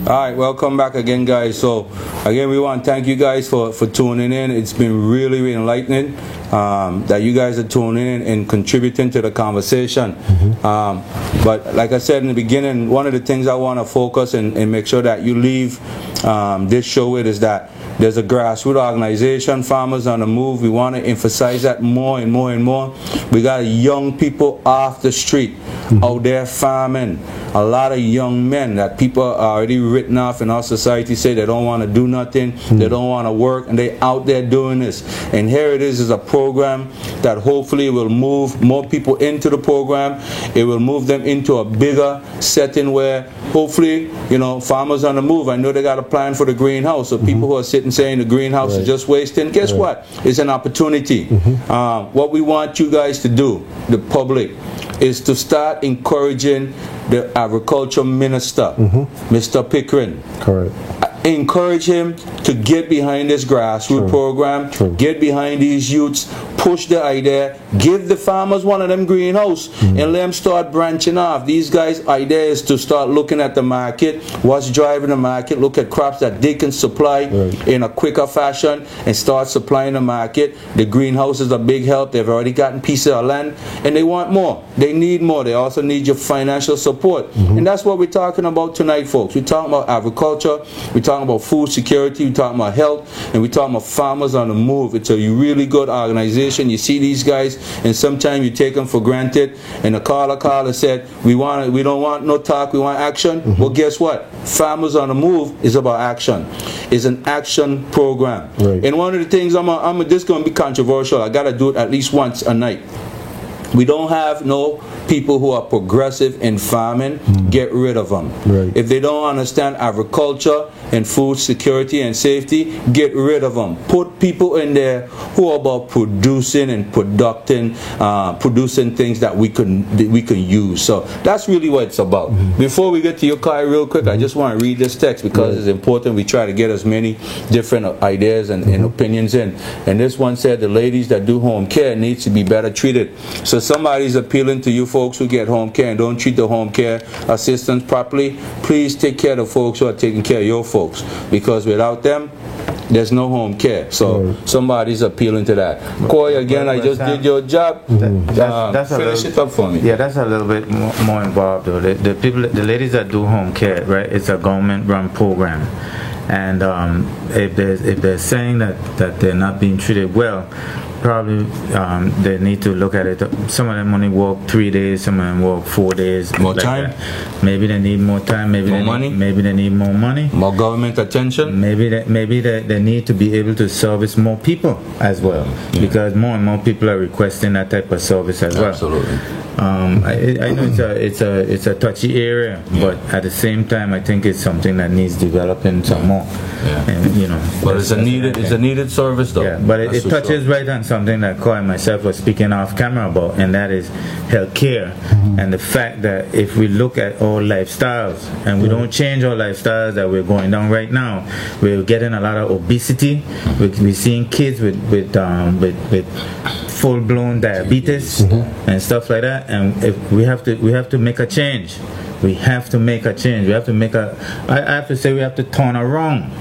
Alright, welcome back again, guys. So again, we want to thank you guys for tuning in. It's been really enlightening that you guys are tuning in and contributing to the conversation. But like I said in the beginning, one of the things I want to focus and make sure that you leave this show with is that there's a grassroots organization, Farmers on the Move. We want to emphasize that more and more and more. We got young people off the street out there farming. A lot of young men that people are already written off in our society, say they don't want to do nothing, they don't want to work, and they out there doing this. And here it is a program that hopefully will move more people into the program. It will move them into a bigger setting where hopefully, you know, Farmers on the Move, I know they got a plan for the greenhouse. So people who are sitting saying the greenhouse is just wasting, guess what? It's an opportunity. What we want you guys to do, the public, is to start encouraging the agriculture minister, Mr. Pickering. Correct. Encourage him to get behind this grassroots program, get behind these youths, push the idea, give the farmers one of them greenhouse, and let them start branching off. These guys' idea is to start looking at the market, what's driving the market, look at crops that they can supply in a quicker fashion and start supplying the market. The greenhouse is a big help. They've already gotten pieces of land and they want more. They need more. They also need your financial support. And that's what we're talking about tonight, folks. We're talking about agriculture, we're talking about food security, we're talking about health, and we're talking about Farmers on the Move. It's a really good organization. You see these guys, and sometimes you take them for granted. And the caller said, we don't want no talk, we want action. Well, guess what? Farmers on the Move is about action. It's an action program. And one of the things, this is going to be controversial. I got to do it at least once a night. We don't have no people who are progressive in farming. Get rid of them. If they don't understand agriculture and food security and safety, get rid of them. Put people in there who are about producing and producing things that we can use. So that's really what it's about. Before we get to your Kai real quick, I just want to read this text because it's important. We try to get as many different ideas and opinions in. And this one said the ladies that do home care needs to be better treated. So somebody's appealing to you folks who get home care and don't treat the home care assistants properly. Please take care of the folks who are taking care of your folks, because without them there's no home care. So somebody's appealing to that. Koi, again, I just did your job. Finish it up for me. Yeah, that's a little bit more involved though. The ladies that do home care, right, it's a government-run program. And if they're saying that they're not being treated well, probably they need to look at it. Some of them only work 3 days, some of them work 4 days. More time? Maybe they need more time. Maybe more money? Maybe they need more money. More government attention? Maybe they need to be able to service more people as well, because more and more people are requesting that type of service as well. Absolutely. I know it's a touchy area, but at the same time, I think it's something that needs developing some more. And, you know, but it's a needed service, though. Yeah, but it touches right on something that Koi and myself were speaking off camera about, and that is health care. And the fact that if we look at our lifestyles and we don't change our lifestyles that we're going down right now, we're getting a lot of obesity. We're seeing kids with full-blown diabetes and stuff like that. And if we have to make a change. We have to make a change. We have to make I have to say we have to turn around.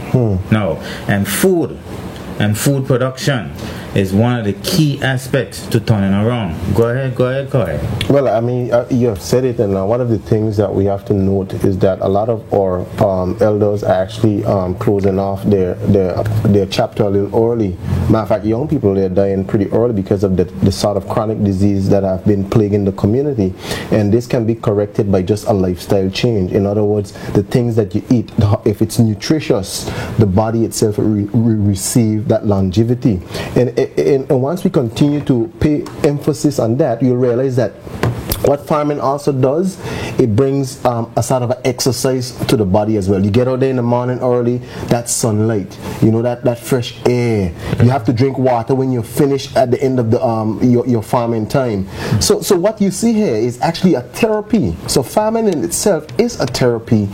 No, and food production is one of the key aspects to turning around. Go ahead, Koi. Well, I mean, you have said it, and one of the things that we have to note is that a lot of our elders are actually closing off their chapter a little early. Matter of fact, young people, they're dying pretty early because of the sort of chronic disease that have been plaguing the community. And this can be corrected by just a lifestyle change. In other words, the things that you eat, if it's nutritious, the body itself will receive that longevity. And once we continue to pay emphasis on that, you'll realize that What farming also does, it brings a sort of an exercise to the body as well. You get out there in the morning early, that sunlight, you know, that fresh air. You have to drink water when you're finished at the end of the your farming time. So what you see here is actually a therapy. So farming in itself is a therapy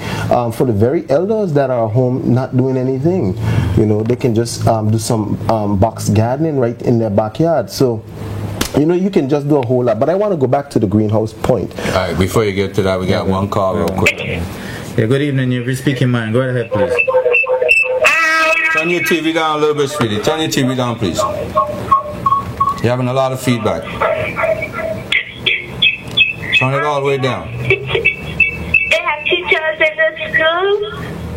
for the very elders that are home not doing anything. You know, they can just do some box gardening right in their backyard. So, you know, you can just do a whole lot. But I want to go back to the greenhouse point. All right, before you get to that, we got one call real quick. Yeah, good evening. You're speaking mind. Go ahead, please. Turn your TV down a little bit, sweetie. Turn your TV down, please. You're having a lot of feedback. Turn it all the way down. They have teachers in the school,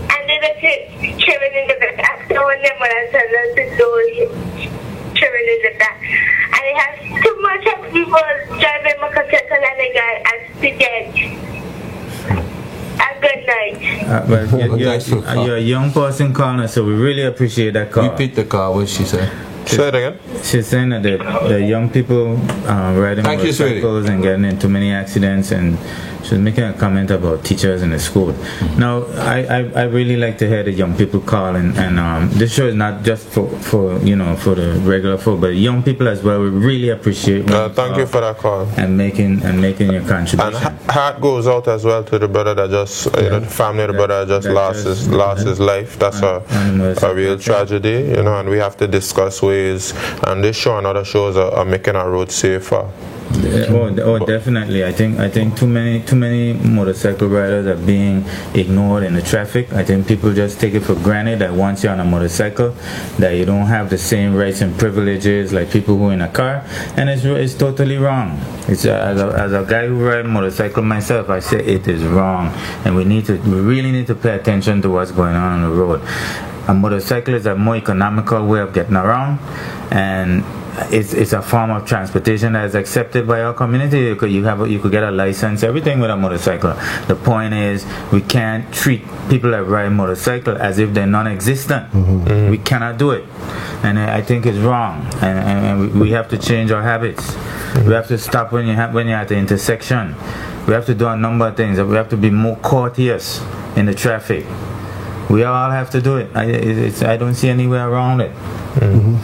and they don't take children in the back. After when their mother tells us to do children in the back. And they have too much of people driving motorcycle and they got accident. A good night. You're a young person calling us, so we really appreciate that call. Repeat the call. What she said? Say it again. She's saying that the young people riding motorcycles and getting into many accidents, and she was making a comment about teachers in the school. Now, I really like to hear the young people call, and this show is not just for you know, for the regular folk, but young people as well. We really appreciate. Thank you for that call and making your contribution. And heart goes out as well to the brother that just you know, the family of the brother that just lost his life. That's a real tragedy, you know, and we have to discuss ways. And this show and other shows are making our roads safer. Definitely. I think too many motorcycle riders are being ignored in the traffic. I think people just take it for granted that once you're on a motorcycle, that you don't have the same rights and privileges like people who are in a car, and it's totally wrong. It's as a guy who rides motorcycle myself, I say it is wrong, and we really need to pay attention to what's going on the road. A motorcycle is a more economical way of getting around, and it's a form of transportation that is accepted by our community. You could get a license, everything with a motorcycle. The point is, we can't treat people that ride motorcycle as if they're non-existent. Mm-hmm. We cannot do it, and I think it's wrong. And we have to change our habits. Mm-hmm. We have to stop when you're at the intersection. We have to do a number of things. We have to be more courteous in the traffic. We all have to do it. I don't see any way around it. Mm-hmm.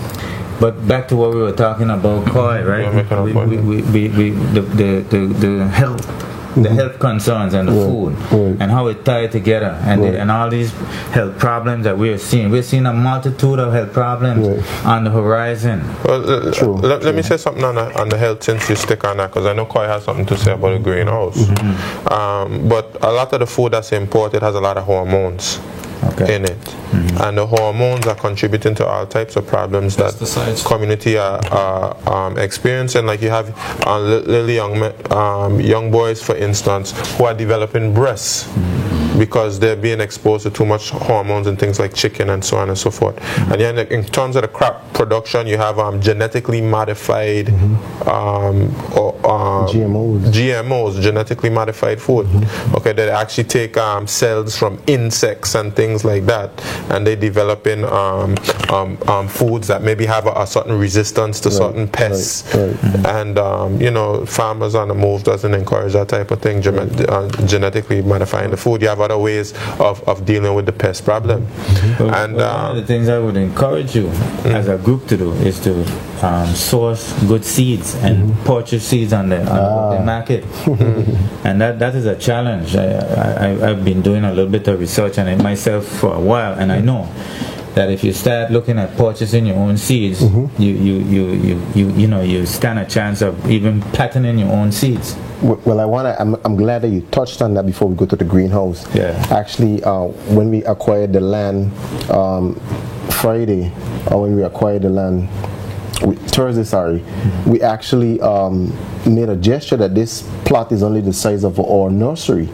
But back to what we were talking about, Koi, right? The health concerns and the food and how it tied together, and all these health problems that we're seeing. We're seeing a multitude of health problems on the horizon. Well, let me say something on the health since you stick on that, because I know Koi has something to say about the greenhouse. Mm-hmm. But a lot of the food that's imported has a lot of hormones in it. Mm-hmm. And the hormones are contributing to all types of problems that community are experiencing. Like you have little young boys, for instance, who are developing breasts because they're being exposed to too much hormones and things like chicken and so on and so forth. And then in terms of the crop production, you have genetically modified GMOs, genetically modified food. Okay, they actually take cells from insects and things like that, and they develop in foods that maybe have a certain resistance to certain pests. And you know, farmers on the move doesn't encourage that type of thing, genetically modifying the food. You have other ways of dealing with the pest problem. And one of the things I would encourage you as a group to do is to source good seeds and purchase seeds on the market. And that is a challenge. I've been doing a little bit of research on it myself for a while, and I know that if you start looking at purchasing your own seeds, you stand a chance of even patenting your own seeds. Well, I'm glad that you touched on that before we go to the greenhouse. Actually, when we acquired the land Friday, or when we acquired the land Thursday, we actually made a gesture that this plot is only the size of our nursery,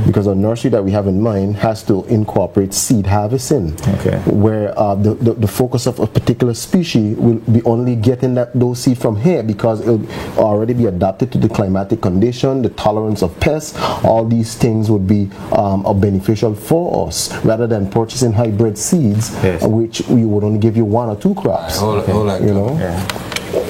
because our nursery that we have in mind has to incorporate seed harvesting, where the focus of a particular species will be only getting those seeds from here, because it will already be adapted to the climatic condition, the tolerance of pests. All these things would be beneficial for us, rather than purchasing hybrid seeds, which we would only give you 1 or 2 crops.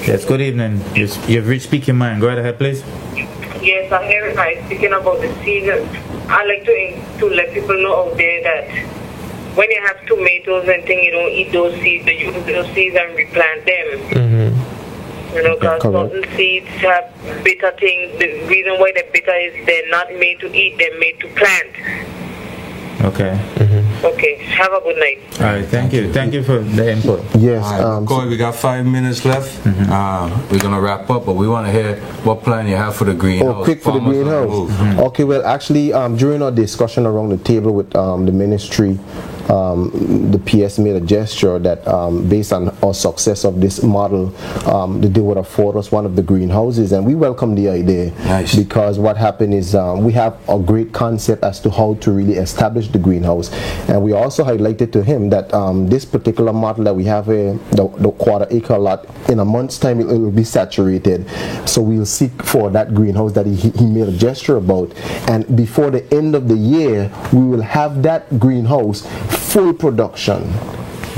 Yes, good evening. You've reached Speak Your Mind. Go right ahead, please. Yes, Yes, I hear it. Speaking about the season, I like to let people know out there that when you have tomatoes and things, you don't eat those seeds, but you use those seeds and replant them. You know, because certain seeds have bitter things. The reason why they're bitter is they're not made to eat, they're made to plant. Okay. Okay, have a good night. All right, thank you. Thank you for the input. Yes. Corey, we got 5 minutes left. We're going to wrap up, but we want to hear what plan you have for the greenhouse. Oh, quick for the greenhouse. Okay, well, actually, during our discussion around the table with the ministry, the PS made a gesture that based on our success of this model, they would afford us one of the greenhouses, and we welcome the idea. Nice. Because what happened is we have a great concept as to how to really establish the greenhouse, and we also highlighted to him that this particular model that we have here, the quarter-acre lot, in a month's time it will be saturated, so we'll seek for that greenhouse that he made a gesture about, and before the end of the year we will have that greenhouse full production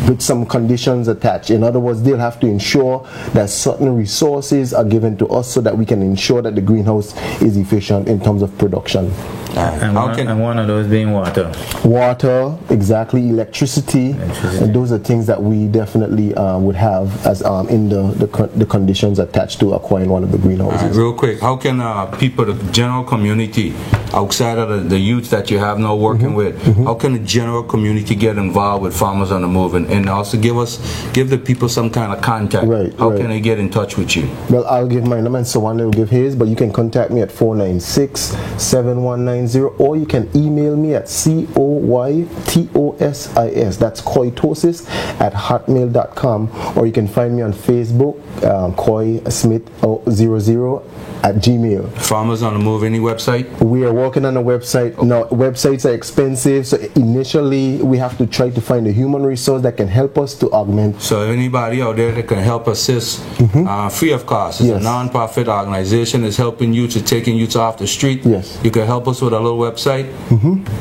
with some conditions attached. In other words, they'll have to ensure that certain resources are given to us so that we can ensure that the greenhouse is efficient in terms of production. And one of those being water. Water, exactly, electricity. And those are things that we definitely would have as in the conditions attached to acquiring one of the greenhouses. Real quick, how can people, the general community, outside of the youth that you have now working with, how can the general community get involved with Farmers on the Move, and also give the people some kind of contact? How can they get in touch with you? Well, I'll give my number and someone will give his, but you can contact me at 496-7190, or you can email me at COYTOSIS, that's coitosis @hotmail.com, or you can find me on Facebook, Coy Smith 00 @gmail. Farmers on the Move, any website? We are working on a website. Okay. Now, websites are expensive, so initially we have to try to find a human resource that can help us to augment. So anybody out there that can help assist free of cost. It's a non-profit organization that's helping youth, to taking youth off the street. Yes. You can help us with a little website.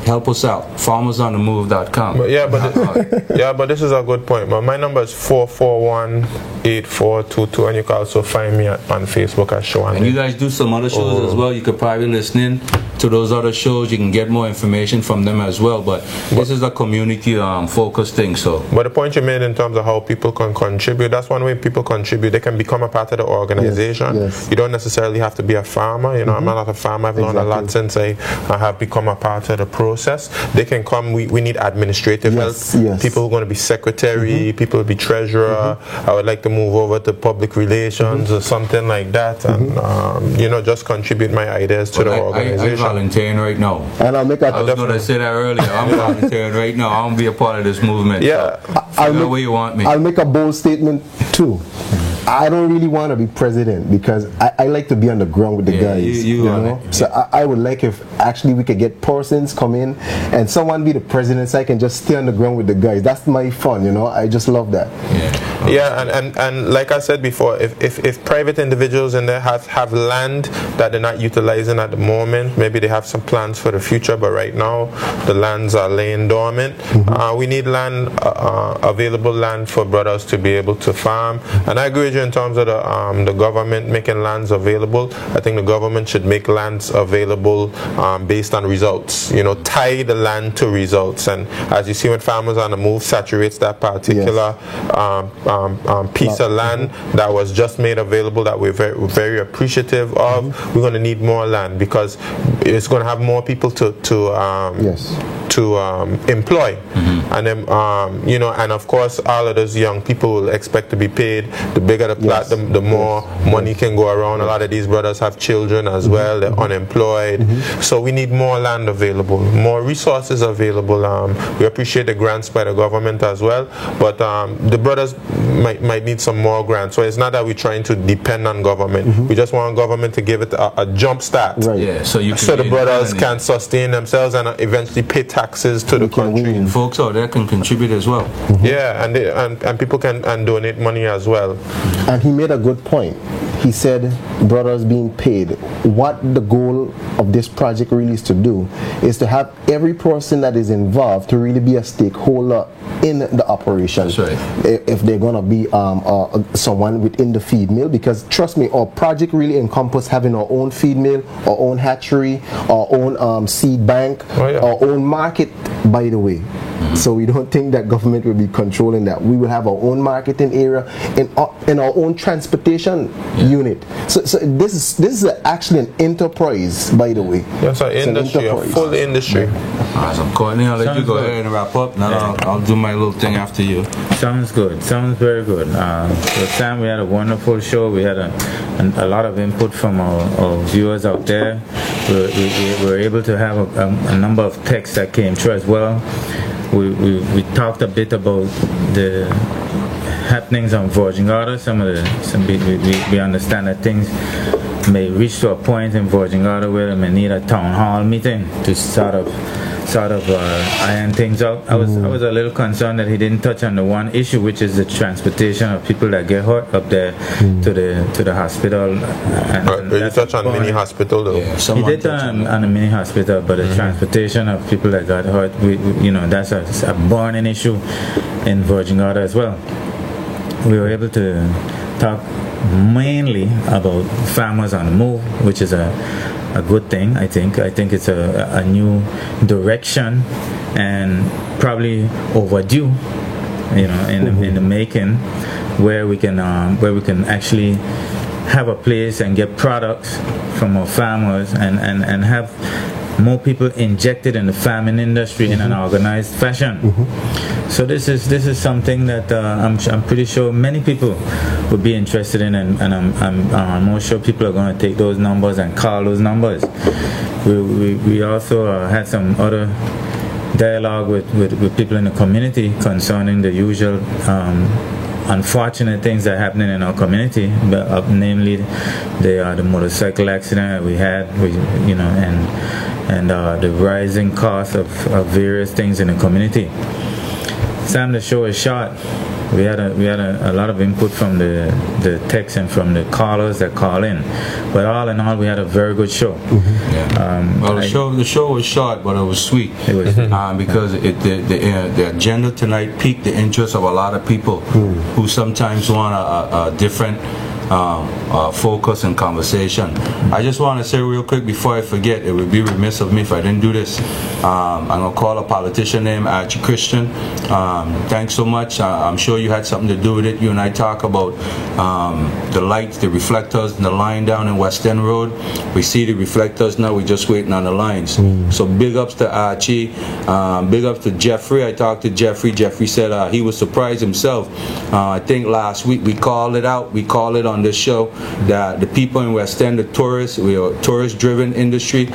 Help us out. FarmersOnTheMove.com. But this is a good point. But my number is 441-8422, and you can also find me on Facebook at Show. And you guys do some other shows as well. You could probably listen in to those other shows. You can get more information from them as well. But this is a community focused thing. So, but the point you made in terms of how people can contribute, that's one way people contribute. They can become a part of the organization. Yes. You don't necessarily have to be a farmer. You know, I'm not a farmer. I've learned a lot since I have become a part of the process. They can come. We need administrative help. People who are going to be secretary, people will be treasurer. I would like to move over to public relations or something like that, and you know, just contribute my ideas to the organization. I'm volunteering right now. And I'll make I was going to say that earlier. I'm volunteering right now. I want to be a part of this movement. Yeah. So where you want me. I'll make a bold statement too. I don't really want to be president because I like to be on the ground with the guys. You know? So I would like if actually we could get persons come in and someone be the president so I can just stay on the ground with the guys. That's my fun, you know. I just love that. And like I said before, if private individuals in there have land that they're not utilizing at the moment, maybe they have some plans for the future, but right now the lands are laying dormant. We need land, available land for brothers to be able to farm. And I agree with you in terms of the government making lands available. I think the government should make lands available based on results. You know, tie the land to results. And as you see, when Farmers on the Move saturates that particular piece of land that was just made available, that we're very appreciative of, we're going to need more land because it's going to have more people to employ. And then you know, and of course all of those young people will expect to be paid. The bigger the plot, the more money can go around. A lot of these brothers have children as well. They're unemployed. So we need more land available, more resources available. We appreciate the grants by the government as well, but the brothers might need some more grants. So it's not that we're trying to depend on government. We just want government to give it a jump start. So the brothers can sustain themselves and eventually pay taxes to the country. And folks out there can contribute as well. And people can donate money as well. And he made a good point. He said brothers being paid. What the goal of this project really is to do is to have every person that is involved to really be a stakeholder in the operation. That's right. If they're gonna be someone within the feed mill, because trust me, our project really encompasses having our own feed mill, our own hatchery, our own seed bank, our own market, by the way. So we don't think that government will be controlling that. We will have our own marketing area and our own transportation unit. So this is actually an enterprise, by the way. Yes, an industry, a full industry. Awesome. Courtney, I'll let you go ahead and wrap up. Now I'll do my little thing after you. Sounds good. Sounds very good. So Sam, we had a wonderful show. We had a lot of input from our viewers out there. We were able to have a number of texts that came through as well. We talked a bit about the happenings on Virgin Gorda. We understand that things may reach to a point in Virgin Gorda where they may need a town hall meeting to sort of iron things out. I was a little concerned that he didn't touch on the one issue, which is the transportation of people that get hurt up there to the hospital. Did you touch on mini hospital though? Yeah, he did on the mini hospital, but the transportation of people that got hurt, that's a burning issue in Virgin Gorda as well. We were able to talk mainly about farmers on the move, which is a good thing. I think it's a new direction and probably overdue, in the making, where we can actually have a place and get products from our farmers and have more people injected in the farming industry in an organized fashion. So this is something that I'm pretty sure many people would be interested in, and I'm more sure people are going to take those numbers and call those numbers. We also had some other dialogue with people in the community concerning the usual unfortunate things that are happening in our community, namely the motorcycle accident that we had, and the rising cost of various things in the community. Sam, the show is short. We had a lot of input from the text and from the callers that call in, but all in all, we had a very good show. The show was short, but it was sweet. It was because the agenda tonight piqued the interest of a lot of people who sometimes want a different focus and conversation. I just want to say real quick before I forget, it would be remiss of me if I didn't do this. I'm going to call a politician named Archie Christian. Thanks so much. I'm sure you had something to do with it. You and I talk about the lights, the reflectors, and the line down in West End Road. We see the reflectors now. We're just waiting on the lines. So big ups to Archie. Big ups to Jeffrey. I talked to Jeffrey. Jeffrey said he was surprised himself. I think last week we called it out. We called it on this show that the people in West End, the tourists, we are a tourist-driven industry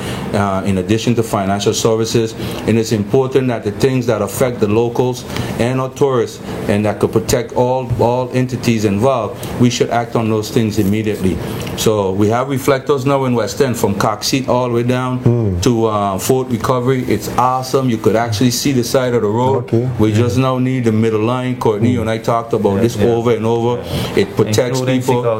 in addition to financial services, and it's important that the things that affect the locals and our tourists and that could protect all entities involved, we should act on those things immediately. So we have reflectors now in West End from Coxseat all the way down to Fort Recovery. It's awesome. You could actually see the side of the road. We just now need the middle line. Courtney and I talked about this over and over. It protects people.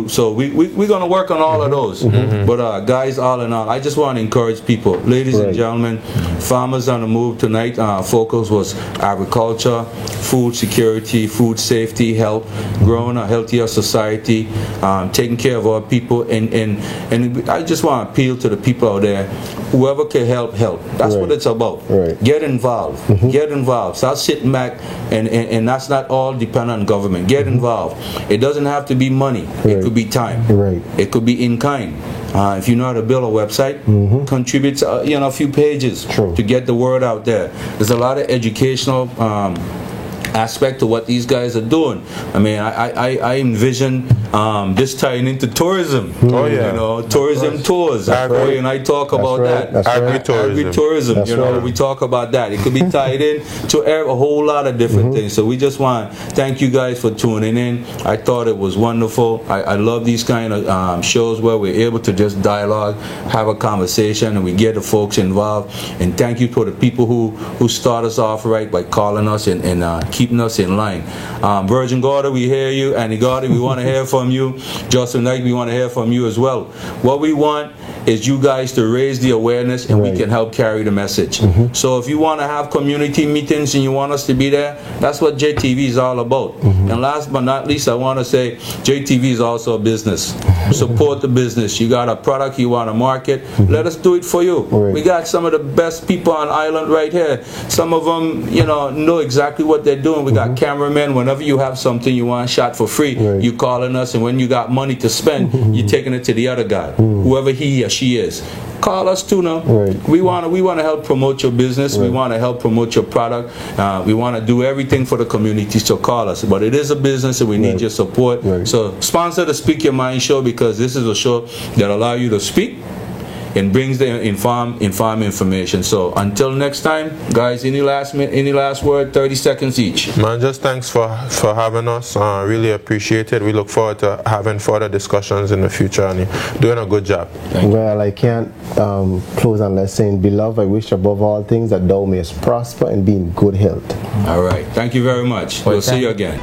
So we're going to work on all of those. But guys, all in all, I just want to encourage people, ladies and gentlemen, farmers on the move tonight. Focus was agriculture, food security, food safety, health, growing a healthier society, taking care of our people, and I just want to appeal to the people out there. Whoever can help. That's what it's about. Get involved. Get involved. Start sitting back, and that's not all dependent on government. Get involved. It doesn't have to be money. It could be time. It could be in kind. If you know how to build a website, contribute a few pages to get the word out there. There's a lot of educational aspect to what these guys are doing. I mean, I envision this tying into tourism. Tourism tours. Corey and I talk about that. Agri-tourism. We talk about that. It could be tied in to a whole lot of different things. So we just want to thank you guys for tuning in. I thought it was wonderful. I love these kind of shows where we're able to just dialogue, have a conversation, and we get the folks involved. And thank you to the people who start us off right by calling us and keep keeping us in line. Virgin Gorda, we hear you. Annie Gorda, we want to hear from you. Justin Knight, we want to hear from you as well. What we want is you guys to raise the awareness, and we can help carry the message. So if you want to have community meetings and you want us to be there, that's what JTV is all about. And last but not least, I want to say JTV is also a business. Support the business. You got a product you want to market, let us do it for you. We got some of the best people on island right here. Some of them, you know exactly what they're doing. We got cameramen. Whenever you have something you want shot for free, you calling us, and when you got money to spend, you're taking it to the other guy, whoever he or she is. Call us too now. We want to help promote your business. We want to help promote your product. We want to do everything for the community, so call us. But it is a business, and we need your support. So sponsor the Speak Your Mind show, because this is a show that allows you to speak and brings the informed information. So until next time, guys, any last word? 30 seconds each. Man, just thanks for having us. Really appreciate it. We look forward to having further discussions in the future, and you're doing a good job. Well, I can't close unless saying, beloved, I wish above all things that thou mayest prosper and be in good health. All right. Thank you very much. We'll see you again.